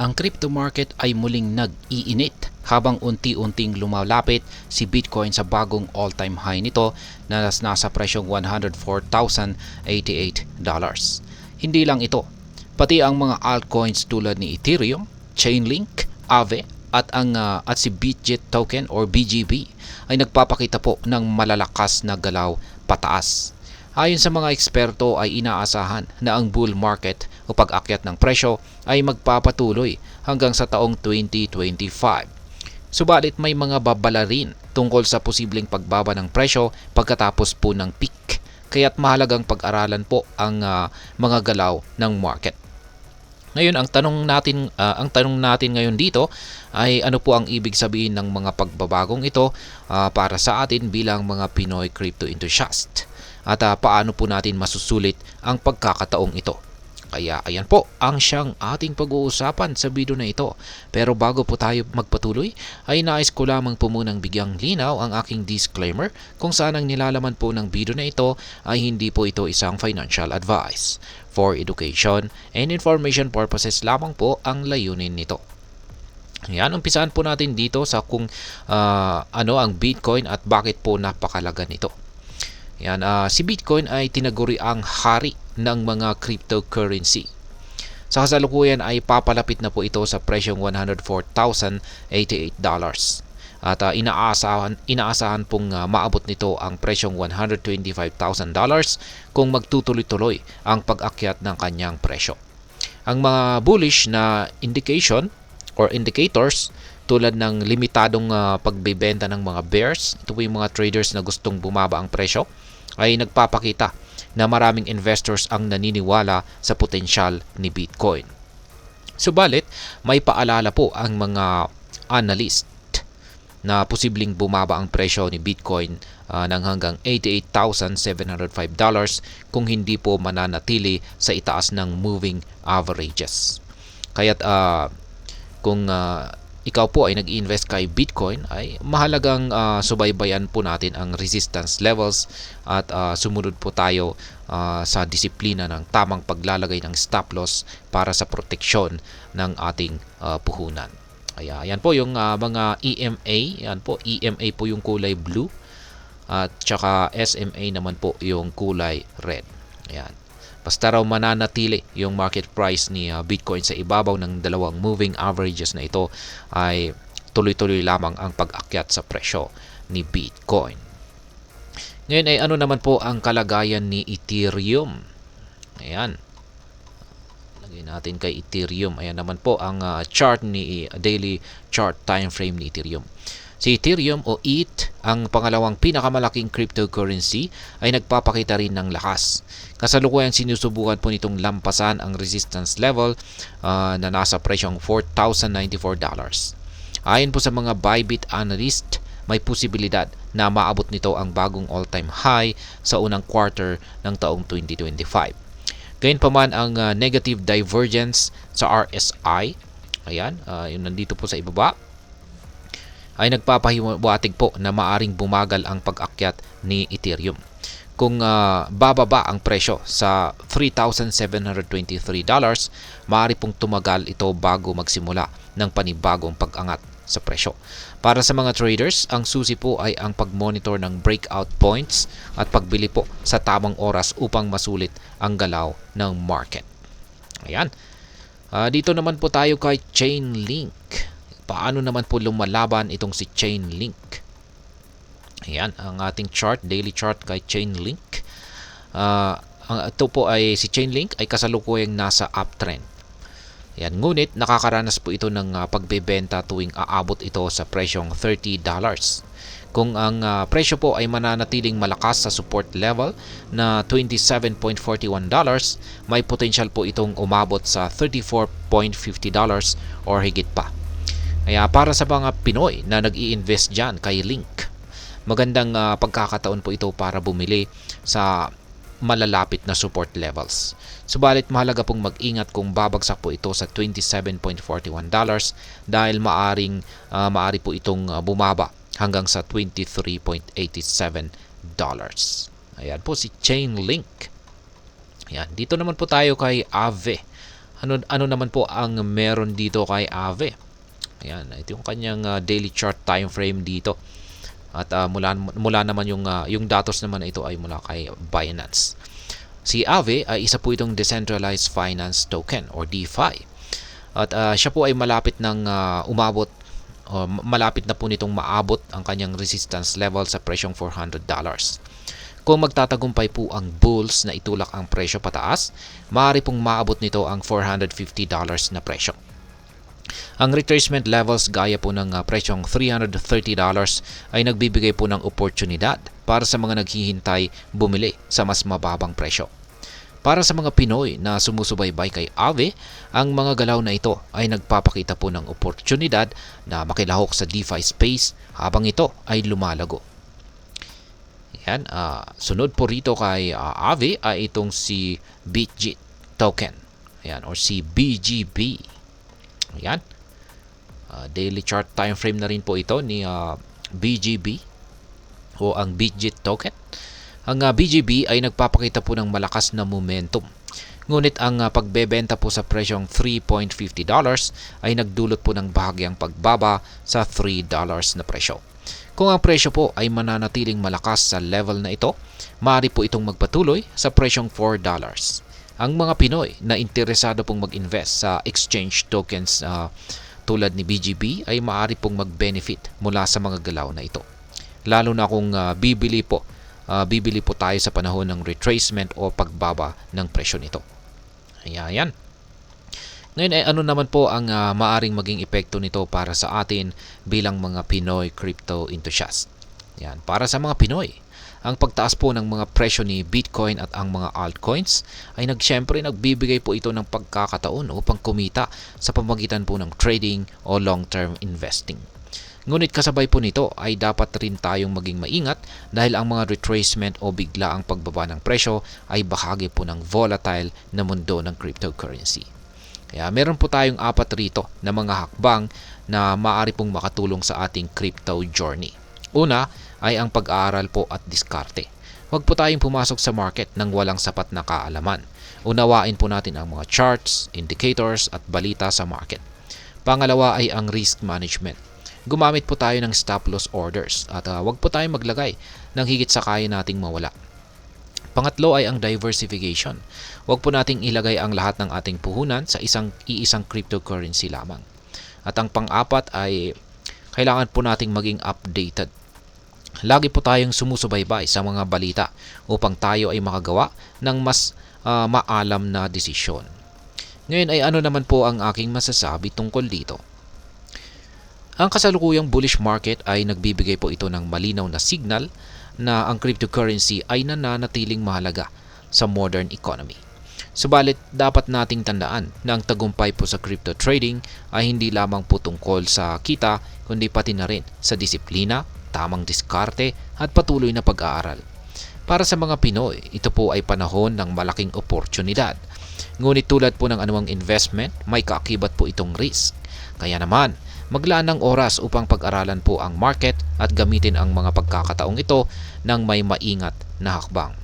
Ang crypto market ay muling nag-iinit habang unti-unting lumalapit si Bitcoin sa bagong all-time high nito na nasa presyong $104,088. Hindi lang ito, pati ang mga altcoins tulad ni Ethereum, Chainlink, Aave at si Bitget token or BGB ay nagpapakita po ng malalakas na galaw pataas. Ayon sa mga eksperto ay inaasahan na ang bull market o pag-akyat ng presyo ay magpapatuloy hanggang sa taong 2025. Subalit may mga babala rin tungkol sa posibleng pagbaba ng presyo pagkatapos po ng peak. Kaya't mahalagang pag-aralan po ang mga galaw ng market. Ngayon ang tanong natin ngayon dito ay ano po ang ibig sabihin ng mga pagbabagong ito para sa atin bilang mga Pinoy crypto enthusiast at paano po natin masusulit ang pagkakataong ito. Kaya ayan po ang siyang ating pag-uusapan sa video na ito. Pero bago po tayo magpatuloy ay nais ko lamang po munang bigyang linaw ang aking disclaimer kung saan ang nilalaman po ng video na ito ay hindi po ito isang financial advice. For education and information purposes lamang po ang layunin nito. Yan, umpisaan po natin dito sa kung ano ang Bitcoin at bakit po napakalaga nito. Yan, si Bitcoin ay tinaguri ang hari ng mga cryptocurrency. Sa kasalukuyan ay papalapit na po ito sa presyong $104,088. At inaasahan pong maabot nito ang presyong $125,000 kung magtutuloy-tuloy ang pag-akyat ng kanyang presyo. Ang mga bullish na indication or indicators tulad ng limitadong pagbebenta ng mga bears, ito po yung mga traders na gustong bumaba ang presyo, ay nagpapakita na maraming investors ang naniniwala sa potensyal ni Bitcoin. Subalit, may paalala po ang mga analyst na posibleng bumaba ang presyo ni Bitcoin ng hanggang $88,705 kung hindi po mananatili sa itaas ng moving averages. Kaya't kung ikaw po ay nag-invest kay Bitcoin ay mahalagang subaybayan po natin ang resistance levels at sumunod po tayo sa disiplina ng tamang paglalagay ng stop loss para sa proteksyon ng ating puhunan. Ayan po yung mga EMA, yan po EMA po yung kulay blue at saka SMA naman po yung kulay red. Ayan. Basta raw mananatili yung market price ni Bitcoin sa ibabaw ng dalawang moving averages na ito ay tuloy-tuloy lamang ang pag-akyat sa presyo ni Bitcoin. Ngayon ay ano naman po ang kalagayan ni Ethereum? Ayan. Lagay natin kay Ethereum. Ayan naman po ang chart ni daily chart time frame ni Ethereum. Si Ethereum o ETH, ang pangalawang pinakamalaking cryptocurrency, ay nagpapakita rin ng lakas. Kasalukuyan sinusubukan po nitong lampasan ang resistance level na nasa presyong $4,094. Ayon po sa mga Bybit analyst, may posibilidad na maabot nito ang bagong all-time high sa unang quarter ng taong 2025. Gayunpaman ang negative divergence sa RSI, ayan, yung nandito po sa ibaba, ay nagpapahiwatig po na maaring bumagal ang pag-akyat ni Ethereum. Kung bababa ang presyo sa $3,723, maaari pong tumagal ito bago magsimula ng panibagong pag-angat sa presyo. Para sa mga traders, ang susi po ay ang pag-monitor ng breakout points at pagbili po sa tamang oras upang masulit ang galaw ng market. Ayan. Dito naman po tayo kay Chainlink. Paano naman po lumalaban itong si Chainlink? Ayan, ang ating chart, daily chart kay Chainlink. Ito po ay si Chainlink ay kasalukuyang nasa uptrend. Ayan, ngunit nakakaranas po ito ng pagbebenta tuwing aabot ito sa presyong $30. Kung ang presyo po ay mananatiling malakas sa support level na $27.41, may potential po itong umabot sa $34.50 or higit pa. Kaya para sa mga Pinoy na nag-i-invest dyan kay Link, magandang pagkakataon po ito para bumili sa malalapit na support levels. Subalit mahalaga pong mag-ingat kung babagsak po ito sa $27.41 dahil maari po itong bumaba hanggang sa $23.87. Ayan po si Chainlink. Ayan, dito naman po tayo kay Aave. ano naman po ang meron dito kay Aave? Ayan, ito yung kanyang daily chart time frame dito. At mula naman yung datos naman na ito ay mula kay Binance. Si Aave ay isa po itong decentralized finance token or DeFi. At siya po ay malapit ng malapit na po nitong maabot ang kanyang resistance level sa presyong $400. Kung magtatagumpay po ang bulls na itulak ang presyo pataas, maaari pong maabot nito ang $450 na presyo. Ang retracement levels gaya po ng presyong $330 ay nagbibigay po ng oportunidad para sa mga naghihintay bumili sa mas mababang presyo. Para sa mga Pinoy na sumusubaybay kay Aave, ang mga galaw na ito ay nagpapakita po ng oportunidad na makilahok sa DeFi space habang ito ay lumalago. Yan, sunod po rito kay Aave ay itong si BitGit token. Ayan, or si BGB. Ayan. Daily chart time frame na rin po ito ni BGB o ang BitGit token. Ang BGB ay nagpapakita po ng malakas na momentum. Ngunit ang pagbebenta po sa presyong $3.50 ay nagdulot po ng bahagyang pagbaba sa $3 na presyo. Kung ang presyo po ay mananatiling malakas sa level na ito, maaari po itong magpatuloy sa presyong $4. Ang mga Pinoy na interesado pong mag-invest sa exchange tokens tulad ni BGB ay maaari pong mag-benefit mula sa mga galaw na ito. Lalo na kung bibili po tayo sa panahon ng retracement o pagbaba ng presyo nito. Ayan. Ngayon ay ano naman po ang maaring maging epekto nito para sa atin bilang mga Pinoy crypto enthusiast. Yan, para sa mga Pinoy, ang pagtaas po ng mga presyo ni Bitcoin at ang mga altcoins ay siyempre nagbibigay po ito ng pagkakataon upang kumita sa pamamagitan po ng trading o long-term investing. Ngunit kasabay po nito ay dapat rin tayong maging maingat dahil ang mga retracement o biglaang pagbaba ng presyo ay bahagi po ng volatile na mundo ng cryptocurrency. Kaya meron po tayong 4 rito na mga hakbang na maaari pong makatulong sa ating crypto journey. Una ay ang pag-aaral po at diskarte. Huwag po tayong pumasok sa market nang walang sapat na kaalaman. Unawain po natin ang mga charts, indicators at balita sa market. Pangalawa ay ang risk management. Gumamit po tayo ng stop loss orders at huwag po tayong maglagay ng higit sa kaya nating mawala. Pangatlo ay ang diversification. Huwag po nating ilagay ang lahat ng ating puhunan sa iisang cryptocurrency lamang. At ang pang-apat ay kailangan po nating maging updated. Lagi po tayong sumusubaybay sa mga balita upang tayo ay makagawa ng mas maalam na desisyon. Ngayon ay ano naman po ang aking masasabi tungkol dito? Ang kasalukuyang bullish market ay nagbibigay po ito ng malinaw na signal na ang cryptocurrency ay nananatiling mahalaga sa modern economy. Subalit, dapat nating tandaan na ang tagumpay po sa crypto trading ay hindi lamang po tungkol sa kita, kundi pati na rin sa disiplina, tamang diskarte at patuloy na pag-aaral. Para sa mga Pinoy, ito po ay panahon ng malaking oportunidad. Ngunit tulad po ng anumang investment, may kaakibat po itong risk. Kaya naman, maglaan ng oras upang pag-aralan po ang market at gamitin ang mga pagkakataong ito ng may maingat na hakbang.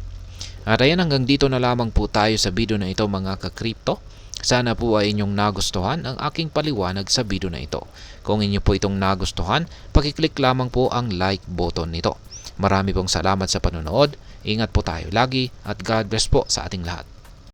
At ayan, hanggang dito na lamang po tayo sa video na ito mga ka-crypto. Sana po ay inyong nagustuhan ang aking paliwanag sa video na ito. Kung inyo po itong nagustuhan, pakiclick lamang po ang like button nito. Marami pong salamat sa panonood. Ingat po tayo lagi at God bless po sa ating lahat.